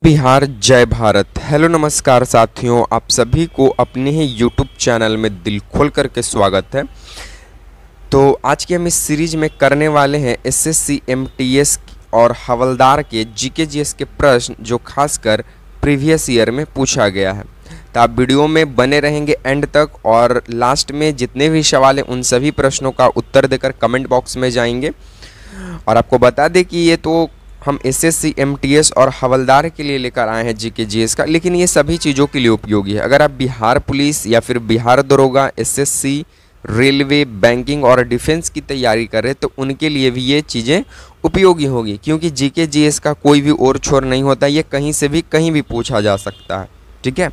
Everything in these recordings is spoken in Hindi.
बिहार जय भारत। हेलो नमस्कार साथियों, आप सभी को अपने ही यूट्यूब चैनल में दिल खोल करके स्वागत है। तो आज की हम इस सीरीज में करने वाले हैं एसएससी एमटीएस और हवलदार के जीके जीएस के प्रश्न जो खासकर प्रीवियस ईयर में पूछा गया है। तो आप वीडियो में बने रहेंगे एंड तक और लास्ट में जितने भी सवाल हैं उन सभी प्रश्नों का उत्तर देकर कमेंट बॉक्स में जाएंगे। और आपको बता दें कि ये तो हम एसएससी एमटीएस और हवलदार के लिए लेकर आए हैं जीके जीएस का, लेकिन ये सभी चीज़ों के लिए उपयोगी है। अगर आप बिहार पुलिस या फिर बिहार दरोगा, एसएससी, रेलवे, बैंकिंग और डिफेंस की तैयारी कर रहे हैं तो उनके लिए भी ये चीज़ें उपयोगी होगी, क्योंकि जीके जीएस का कोई भी ओर छोर नहीं होता, ये कहीं से भी कहीं भी पूछा जा सकता है। ठीक है,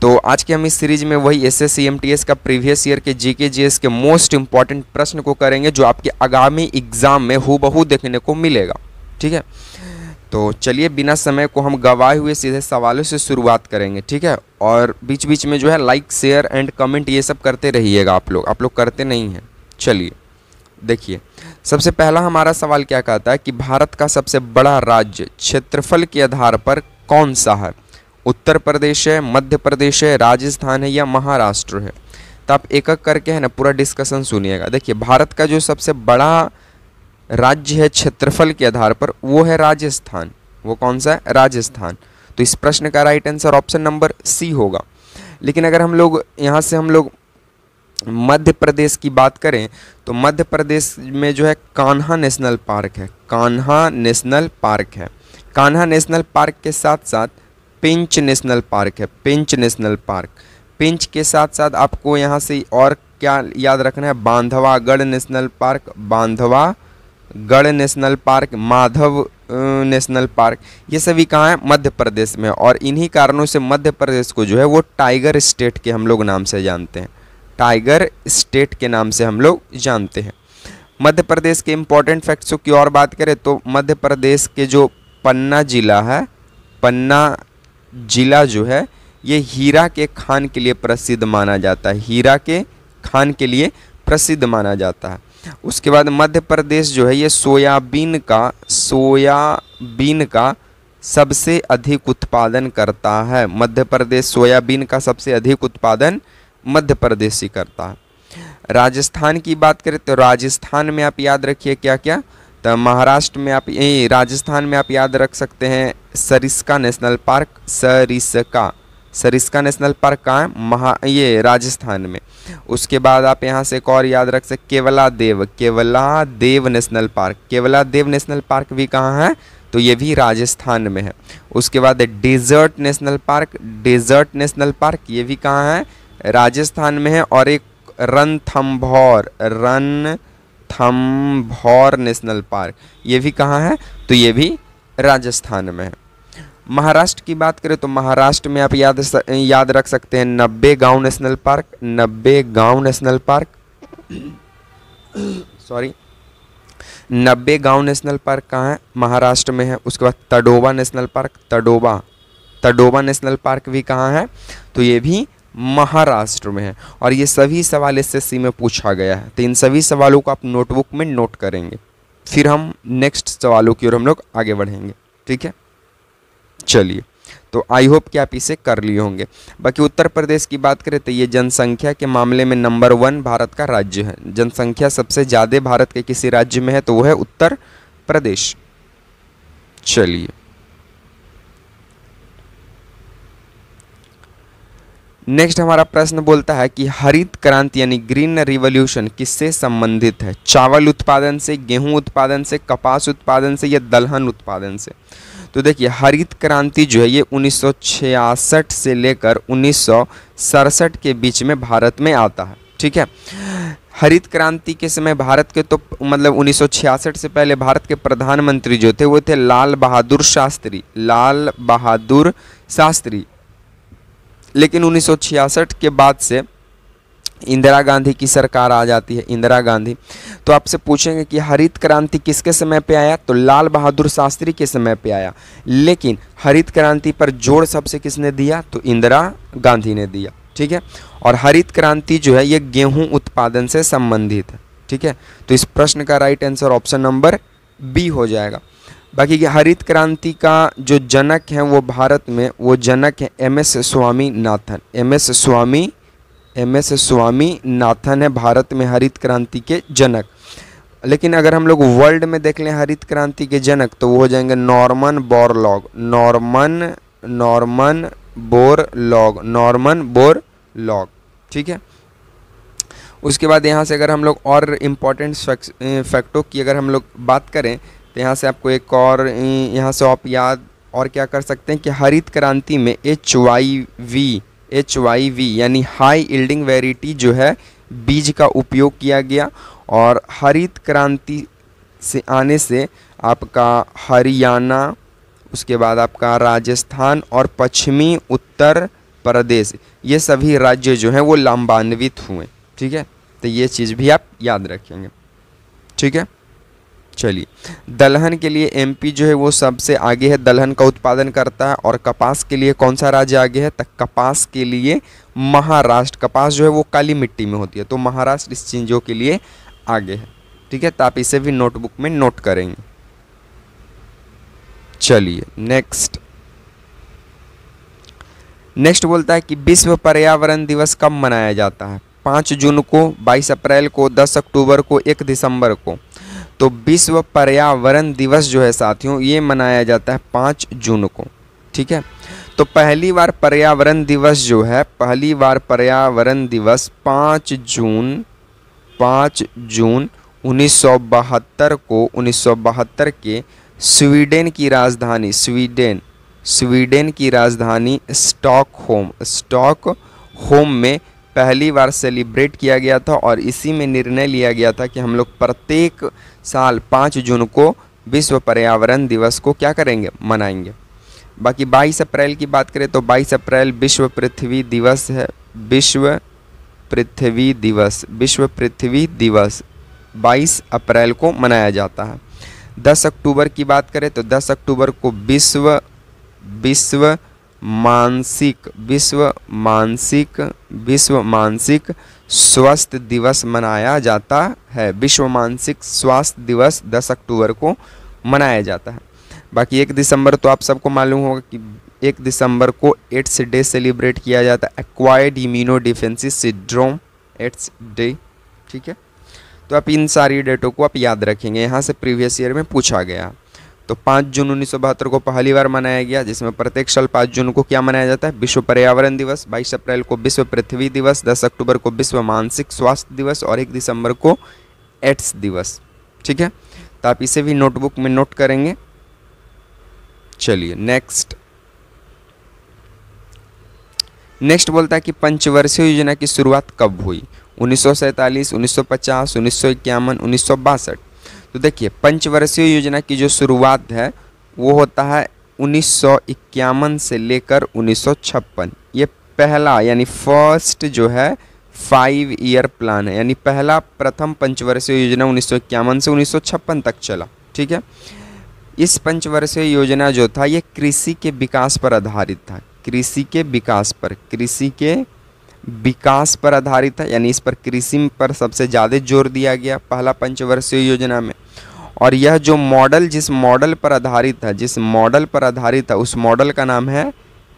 तो आज के हम इस सीरीज में वही एसएससी एमटीएस का प्रीवियस ईयर के जीके जीएस के मोस्ट इंपॉर्टेंट प्रश्न को करेंगे जो आपके आगामी एग्जाम में हूबहू देखने को मिलेगा। ठीक है, तो चलिए बिना समय को हम गवाए हुए सीधे सवालों से शुरुआत करेंगे। ठीक है, और बीच बीच में जो है लाइक, शेयर एंड कमेंट ये सब करते रहिएगा। आप लोग करते नहीं हैं। चलिए देखिए, सबसे पहला हमारा सवाल क्या कहता है कि भारत का सबसे बड़ा राज्य क्षेत्रफल के आधार पर कौन सा है? उत्तर प्रदेश है, मध्य प्रदेश है, राजस्थान है या महाराष्ट्र है? तो आप एक एक करके है ना पूरा डिस्कशन सुनिएगा। देखिए, भारत का जो सबसे बड़ा राज्य है क्षेत्रफल के आधार पर वो है राजस्थान। वो कौन सा है? राजस्थान। तो इस प्रश्न का right answer option number C होगा। लेकिन अगर हम लोग यहाँ से हम लोग मध्य प्रदेश की बात करें तो मध्य प्रदेश में जो है कान्हा नेशनल पार्क है। कान्हा नेशनल पार्क है। कान्हा नेशनल पार्क के साथ साथ पेंच नेशनल पार्क है। पेंच नेशनल पार्क। पेंच के साथ साथ आपको यहाँ से और क्या याद रखना है? Bandhavgarh national park, Bandhavgarh national park, Madhav national park, ये सभी कहाँ है? मध्य प्रदेश में। और इन्हीं कारणों से मध्य प्रदेश को जो है वो टाइगर स्टेट के हम लोग नाम से जानते हैं। टाइगर स्टेट के नाम से हम लोग जानते हैं। मध्य प्रदेश के इम्पोर्टेंट फैक्ट्सों की और बात करें तो मध्य प्रदेश के जो पन्ना जिला है, पन्ना जिला जो है ये हीरा के खान के लिए प्रसिद्ध माना जाता है। हीरा के खान के लिए प्रसिद्ध माना जाता है। उसके बाद मध्य प्रदेश जो है ये सोयाबीन का सबसे अधिक उत्पादन करता है। मध्य प्रदेश सोयाबीन का सबसे अधिक उत्पादन मध्य प्रदेश ही करता है। राजस्थान की बात करें तो राजस्थान में आप याद रखिए क्या क्या? तो महाराष्ट्र में आप राजस्थान में आप याद रख सकते हैं Sariska national park. Sariska national park कहाँ है? ये राजस्थान में। उसके बाद आप यहाँ से एक और याद रख सकते Keoladeo national park. Keoladeo national park भी कहाँ है? तो ये भी राजस्थान में है। उसके बाद डेजर्ट नेशनल पार्क ये भी कहाँ है? राजस्थान में है। और एक रणथंभौर नेशनल पार्क ये भी कहाँ है? तो ये भी राजस्थान में है। महाराष्ट्र की बात करें तो महाराष्ट्र में आप याद रख सकते हैं नब्बेगांव नेशनल पार्क। नब्बेगांव नेशनल पार्क कहाँ है? महाराष्ट्र में है। उसके बाद Tadoba national park. Tadoba national park भी कहाँ है? तो ये भी महाराष्ट्र में है। और ये सभी सवाल एसएससी में पूछा गया है, तो इन सभी सवालों को आप नोटबुक में नोट करेंगे। फिर हम नेक्स्ट सवालों की ओर हम लोग आगे बढ़ेंगे। ठीक है, चलिए, तो आई होप कि आप इसे कर लिए होंगे। बाकी उत्तर प्रदेश की बात करें तो ये जनसंख्या के मामले में नंबर 1 भारत का राज्य है। जनसंख्या सबसे ज़्यादा भारत के किसी राज्य में है तो वो है उत्तर प्रदेश। चलिए, नेक्स्ट हमारा प्रश्न बोलता है कि हरित क्रांति यानी ग्रीन रिवॉल्यूशन किससे संबंधित है? चावल उत्पादन से, गेहूं उत्पादन से, कपास उत्पादन से या दलहन उत्पादन से? तो देखिए, हरित क्रांति जो है ये 1966 से लेकर 1967 के बीच में भारत में आता है। ठीक है, हरित क्रांति के समय भारत के तो मतलब 1966 से पहले भारत के प्रधानमंत्री जो थे वो थे लाल बहादुर शास्त्री। लेकिन 1966 के बाद से इंदिरा गांधी की सरकार आ जाती है, इंदिरा गांधी। तो आपसे पूछेंगे कि हरित क्रांति किसके समय पे आया? तो लाल बहादुर शास्त्री के समय पे आया। लेकिन हरित क्रांति पर जोर सबसे किसने दिया? तो इंदिरा गांधी ने दिया। ठीक है, और हरित क्रांति जो है ये गेहूं उत्पादन से संबंधित है। ठीक है, तो इस प्रश्न का right answer option number B हो जाएगा। बाकी के हरित क्रांति का जो जनक है वो भारत में वो जनक है एम.एस. स्वामीनाथन। एम.एस. स्वामीनाथन है भारत में हरित क्रांति के जनक। लेकिन अगर हम लोग वर्ल्ड में देख लें हरित क्रांति के जनक तो वो हो जाएंगे नॉर्मन बोरलॉग। ठीक है। उसके बाद यहाँ से अगर हम लोग और इम्पोर्टेंट फैक्टों की अगर हम लोग बात करें तो यहाँ से आपको एक और यहाँ से आप याद और क्या कर सकते हैं कि हरित क्रांति में HYV यानी हाई यील्डिंग वैरायटी जो है बीज का उपयोग किया गया। और हरित क्रांति से आने से आपका हरियाणा, उसके बाद आपका राजस्थान और पश्चिमी उत्तर प्रदेश, ये सभी राज्य जो हैं वो लाभान्वित हुए। ठीक है, तो ये चीज़ भी आप याद रखेंगे। ठीक है, चलिए दलहन के लिए MP जो है वो सबसे आगे है, दलहन का उत्पादन करता है। और कपास के लिए कौन सा राज्य आगे है? तो कपास के लिए महाराष्ट्र। कपास जो है वो काली मिट्टी में होती है, तो महाराष्ट्र इस चीज़ों के लिए आगे है। ठीक है, तो आप इसे भी नोटबुक में नोट करेंगे। चलिए नेक्स्ट बोलता है कि विश्व पर्यावरण दिवस कब मनाया जाता है? 5 जून को, 22 अप्रैल को, 10 अक्टूबर को, 1 दिसंबर को। तो विश्व पर्यावरण दिवस जो है साथियों ये मनाया जाता है 5 जून को। ठीक है, तो पहली बार पर्यावरण दिवस जो है, पहली बार पर्यावरण दिवस 5 जून 1972 को, 1972 के स्वीडन की राजधानी स्टॉकहोम में पहली बार सेलिब्रेट किया गया था। और इसी में निर्णय लिया गया था कि हम लोग प्रत्येक साल 5 जून को विश्व पर्यावरण दिवस को क्या करेंगे? मनाएंगे। बाकी 22 अप्रैल की बात करें तो 22 अप्रैल विश्व पृथ्वी दिवस है। विश्व पृथ्वी दिवस 22 अप्रैल को मनाया जाता है। 10 अक्टूबर की बात करें तो 10 अक्टूबर को विश्व मानसिक स्वास्थ्य दिवस मनाया जाता है। विश्व मानसिक स्वास्थ्य दिवस 10 अक्टूबर को मनाया जाता है। बाकी 1 दिसंबर तो आप सबको मालूम होगा कि 1 दिसंबर को एड्स डे सेलिब्रेट किया जाता है, acquired immuno डिफेंसी syndrome AIDS day. ठीक है, तो आप इन सारी डेटों को आप याद रखेंगे, यहाँ से प्रीवियस ईयर में पूछा गया। तो 5 जून 1972 को पहली बार मनाया गया, जिसमें प्रत्येक साल 5 जून को क्या मनाया जाता है? विश्व पर्यावरण दिवस। 22 अप्रैल को विश्व पृथ्वी दिवस, 10 अक्टूबर को विश्व मानसिक स्वास्थ्य दिवस और 1 दिसंबर को एड्स दिवस। ठीक है, तो आप इसे भी नोटबुक में नोट करेंगे। चलिए नेक्स्ट बोलता है कि पंचवर्षीय योजना की शुरुआत कब हुई? 1947, 1950, 1951, 1962। तो देखिए पंचवर्षीय योजना की जो शुरुआत है वो होता है 1951 से लेकर 1956। ये पहला यानी फर्स्ट जो है 5 ईयर प्लान है, यानी प्रथम पंचवर्षीय योजना 1951 से 1956 तक चला। ठीक है, इस पंचवर्षीय योजना जो था ये कृषि के विकास पर आधारित था। कृषि के विकास पर आधारित है, यानी इस पर कृषि पर सबसे ज़्यादा जोर दिया गया पहला पंचवर्षीय योजना में। और यह जो मॉडल जिस मॉडल पर आधारित है उस मॉडल का नाम है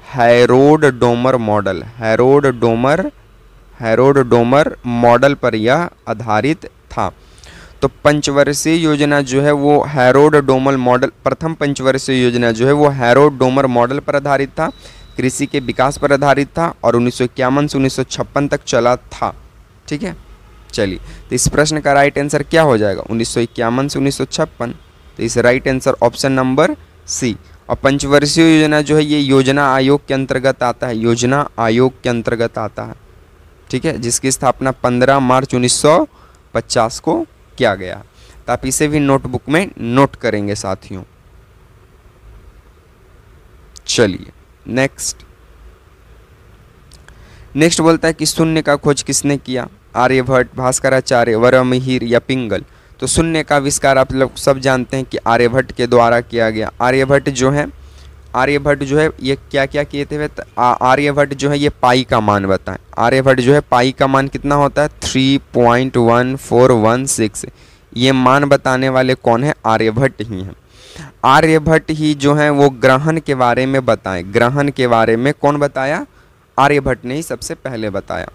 Harold Domar model. Harold Domar model पर यह आधारित था। तो पंचवर्षीय योजना जो है वो हैरोल्ड डोमर मॉडल, प्रथम पंचवर्षीय योजना जो है वो हैरोल्ड डोमर मॉडल पर आधारित था, कृषि के विकास पर आधारित था और 1951 से 1956 तक चला था। ठीक है, चलिए तो इस प्रश्न का राइट आंसर क्या हो जाएगा? 1951 से 1956। तो इस right answer option number C. और पंचवर्षीय योजना जो है ये योजना आयोग के अंतर्गत आता है। ठीक है, जिसकी स्थापना 15 मार्च 1950 को किया गया। तो आप इसे भी नोटबुक में नोट करेंगे साथियों। चलिए नेक्स्ट बोलता है कि शून्य का खोज किसने किया? आर्यभट्ट, भास्कराचार्य, वराहमिहिर या पिंगल। तो शून्य का आविष्कार आप लोग सब जानते हैं कि आर्यभट्ट के द्वारा किया गया। आर्यभट्ट जो है ये क्या किए थे? आर्यभट्ट जो है ये पाई का मान बताएं। आर्यभट्ट जो है पाई का मान कितना होता है? 3.1416। ये मान बताने वाले कौन है? आर्यभट्ट ही हैं। आर्यभट्ट ही जो है वो ग्रहण के बारे में बताएं। ग्रहण के बारे में कौन बताया? आर्यभट्ट ने ही सबसे पहले बताया।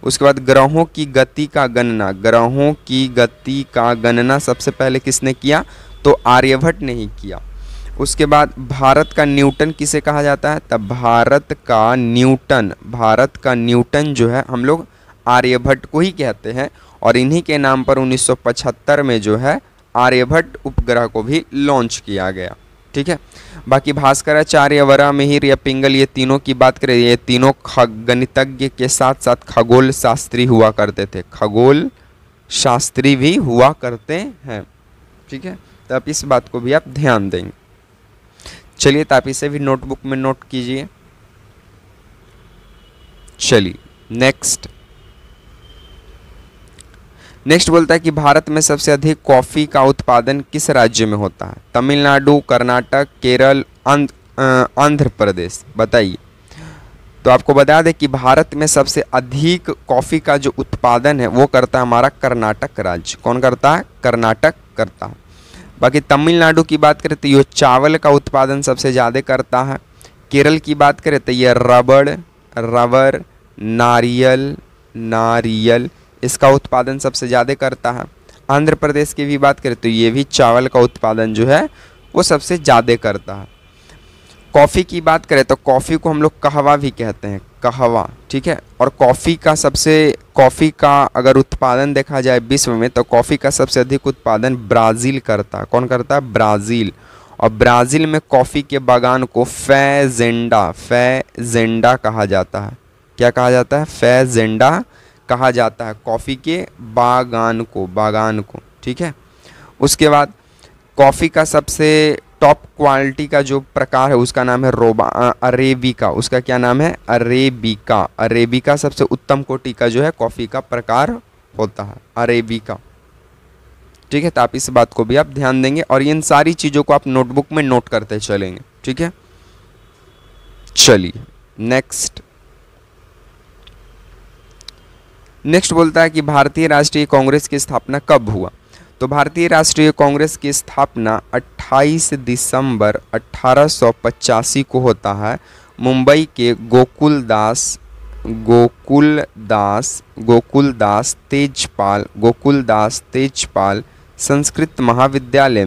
उसके बाद ग्रहों की गति का गणना, ग्रहों की गति का गणना सबसे पहले किसने किया? तो आर्यभट्ट ने ही किया। उसके बाद भारत का न्यूटन किसे कहा जाता है? तब भारत का न्यूटन जो है हम लोग आर्यभट्ट को ही कहते हैं, और इन्हीं के नाम पर 1975 में जो है आर्यभट्ट उपग्रह को भी लॉन्च किया गया। ठीक है। बाकी भास्कराचार्य, वराहमिहिर या पिंगल, ये तीनों की बात करें, ये तीनों गणितज्ञ के साथ साथ खगोल शास्त्री हुआ करते थे, खगोल शास्त्री भी हुआ करते हैं। ठीक है, तो आप इस बात को भी आप ध्यान देंगे। चलिए, तो आप इसे भी नोटबुक में नोट कीजिए। चलिए नेक्स्ट बोलता है कि भारत में सबसे अधिक कॉफ़ी का उत्पादन किस राज्य में होता है? तमिलनाडु, कर्नाटक, केरल, आंध्र प्रदेश। बताइए। तो आपको बता दें कि भारत में सबसे अधिक कॉफ़ी का जो उत्पादन है वो करता है हमारा कर्नाटक राज्य। कौन करता है? कर्नाटक करता है। बाकी तमिलनाडु की बात करें तो ये चावल का उत्पादन सबसे ज़्यादा करता है। केरल की बात करें तो ये रबर, नारियल इसका उत्पादन सबसे ज़्यादा करता है। आंध्र प्रदेश की भी बात करें तो ये भी चावल का उत्पादन जो है वो सबसे ज़्यादा करता है। कॉफ़ी की बात करें तो कॉफ़ी को हम लोग कहवा भी कहते हैं, कहवा। ठीक है। और कॉफ़ी का अगर उत्पादन देखा जाए विश्व में तो कॉफ़ी का सबसे अधिक उत्पादन ब्राज़ील करता है। कौन करता है? ब्राज़ील। और ब्राज़ील में कॉफ़ी के बागान को फैजेंडा कहा जाता है। क्या कहा जाता है? फैजेंडा कहा जाता है कॉफ़ी के बागान को। ठीक है। उसके बाद कॉफ़ी का सबसे टॉप क्वालिटी का जो प्रकार है उसका नाम है अरेबिका। उसका क्या नाम है? अरेबिका सबसे उत्तम कोटि का जो है कॉफ़ी का प्रकार होता है, अरेबिका। ठीक है। तो आप इस बात को भी आप ध्यान देंगे और इन सारी चीज़ों को आप नोटबुक में नोट करते चलेंगे। ठीक है। चलिए नेक्स्ट बोलता है कि भारतीय राष्ट्रीय कांग्रेस की स्थापना कब हुआ? तो भारतीय राष्ट्रीय कांग्रेस की स्थापना 28 दिसंबर 1885 को होता है। मुंबई के गोकुलदास तेजपाल संस्कृत महाविद्यालय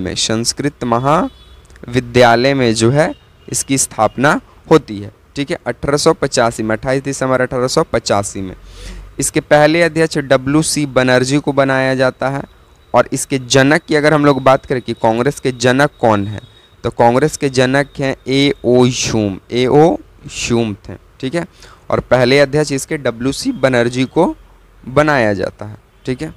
में जो है इसकी स्थापना होती है। ठीक है। 1885 में, 28 दिसंबर 1885 में। इसके पहले अध्यक्ष WC बनर्जी को बनाया जाता है। और इसके जनक की अगर हम लोग बात करें कि कांग्रेस के जनक कौन है, तो कांग्रेस के जनक हैं A.O. ह्यूम थे। ठीक है। और पहले अध्यक्ष इसके WC बनर्जी को बनाया जाता है। ठीक है।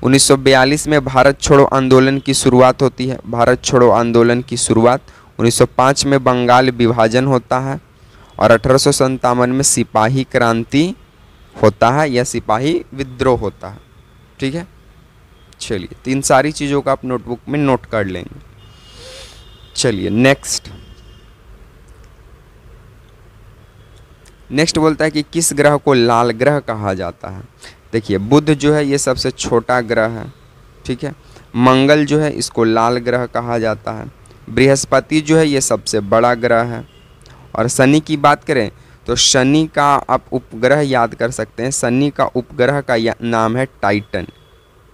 1942 में भारत छोड़ो आंदोलन की शुरुआत होती है। भारत छोड़ो आंदोलन की शुरुआत 1905 में बंगाल विभाजन होता है और 1857 में सिपाही क्रांति होता है या सिपाही विद्रोह होता है। ठीक है। चलिए, तो इन सारी चीज़ों का आप नोटबुक में नोट कर लेंगे। चलिए नेक्स्ट बोलता है कि किस ग्रह को लाल ग्रह कहा जाता है? देखिए, बुध जो है ये सबसे छोटा ग्रह है। ठीक है। मंगल जो है इसको लाल ग्रह कहा जाता है। बृहस्पति जो है ये सबसे बड़ा ग्रह है। और शनि की बात करें तो शनि का आप उपग्रह याद कर सकते हैं। शनि का उपग्रह का नाम है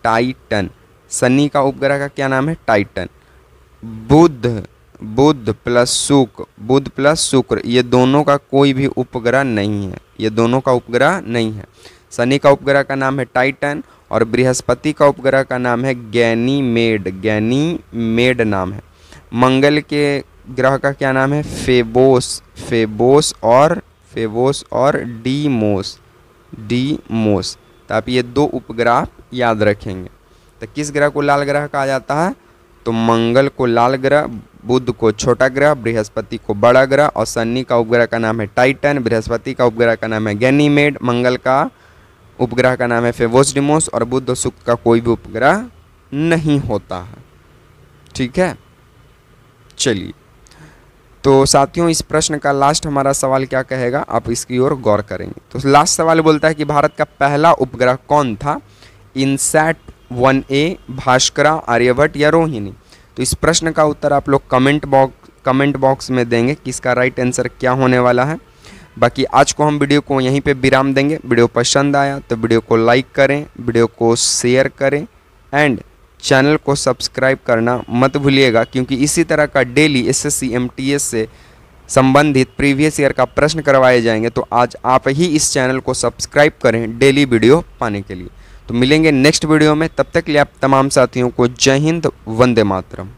टाइटन। शनि का उपग्रह का क्या नाम है? टाइटन। बुध प्लस शुक्र ये दोनों का कोई भी उपग्रह नहीं है। ये दोनों का उपग्रह नहीं है। शनि का उपग्रह का नाम है टाइटन और बृहस्पति का उपग्रह का नाम है गैनीमेड नाम है। मंगल के ग्रह का क्या नाम है? फेबोस और डीमोस। तो आप ये दो उपग्रह याद रखेंगे। तो किस ग्रह को लाल ग्रह कहा जाता है? तो मंगल को लाल ग्रह, बुध को छोटा ग्रह, बृहस्पति को बड़ा ग्रह और शनि का उपग्रह का नाम है टाइटन, बृहस्पति का उपग्रह का नाम है गैनीमेड, मंगल का उपग्रह का नाम है फेबोस डिमोस और बुध और शुक्र का कोई भी उपग्रह नहीं होता है। ठीक है। चलिए, तो साथियों इस प्रश्न का लास्ट हमारा सवाल क्या कहेगा, आप इसकी ओर गौर करेंगे। तो लास्ट सवाल बोलता है कि भारत का पहला उपग्रह कौन था? इनसैट 1A, भास्करा, आर्यभट्ट या रोहिणी? तो इस प्रश्न का उत्तर आप लोग कमेंट बॉक्स में देंगे कि इसका राइट आंसर क्या होने वाला है। बाकी आज को हम वीडियो को यहीं पे विराम देंगे। वीडियो पसंद आया तो वीडियो को लाइक करें, वीडियो को शेयर करें एंड चैनल को सब्सक्राइब करना मत भूलिएगा, क्योंकि इसी तरह का डेली SSC MTS से संबंधित प्रीवियस ईयर का प्रश्न करवाए जाएंगे। तो आज आप ही इस चैनल को सब्सक्राइब करें डेली वीडियो पाने के लिए। तो मिलेंगे नेक्स्ट वीडियो में, तब तक के लिए आप तमाम साथियों को जय हिंद, वंदे मातरम।